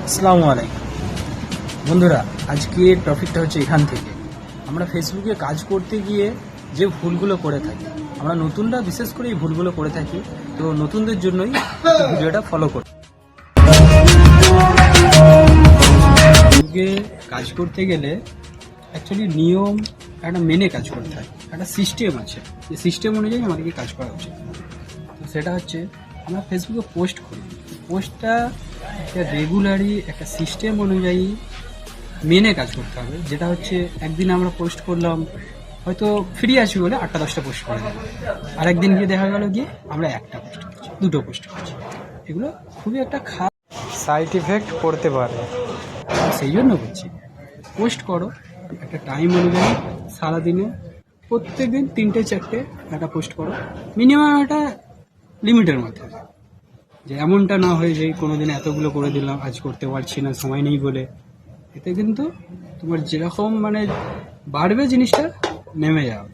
আসসালামু আলাইকুম বন্ধুরা, আজকে টপিকটা হচ্ছে এখান থেকে আমরা ফেসবুকে কাজ করতে গিয়ে যে ভুলগুলো করে থাকি, আমরা নতুনরা বিশেষ করে এই ভুলগুলো করে থাকি। তো নতুনদের জন্যই ভিডিওটা ফলো করুন। ফেসবুকে কাজ করতে গেলে অ্যাকচুয়ালি নিয়ম একটা মেনে কাজ করতে হয়, একটা সিস্টেম আছে, যে সিস্টেম অনুযায়ী আমাদেরকে কাজ করা উচিত। তো সেটা হচ্ছে আমরা ফেসবুকে পোস্ট করি, পোস্টটা একটা রেগুলারই একটা সিস্টেম অনুযায়ী মেনে কাজ করতে হবে। যেটা হচ্ছে একদিন আমরা পোস্ট করলাম, হয়তো ফ্রি আছি বলে 8-10টা পোস্ট করে দিলাম, আর একদিন গিয়ে দেখা গেল গিয়ে আমরা একটা পোস্ট করছি, দুটো পোস্ট করছি। এগুলো খুবই একটা খারাপ সাইড ইফেক্ট পড়তে পারে। সেই জন্য বলছি, পোস্ট করো একটা টাইম অনুযায়ী, সারাদিনে প্রত্যেক দিন 3-4টে একটা পোস্ট করো, মিনিমাম একটা লিমিটের মধ্যে। যে এমনটা না হয় যে কোনো দিন এতগুলো করে দিলাম, আজ করতে পারছি না, সময় নেই বলে। এতে কিন্তু তোমার যেরকম বাড়বে জিনিসটা, নেমে যাবে।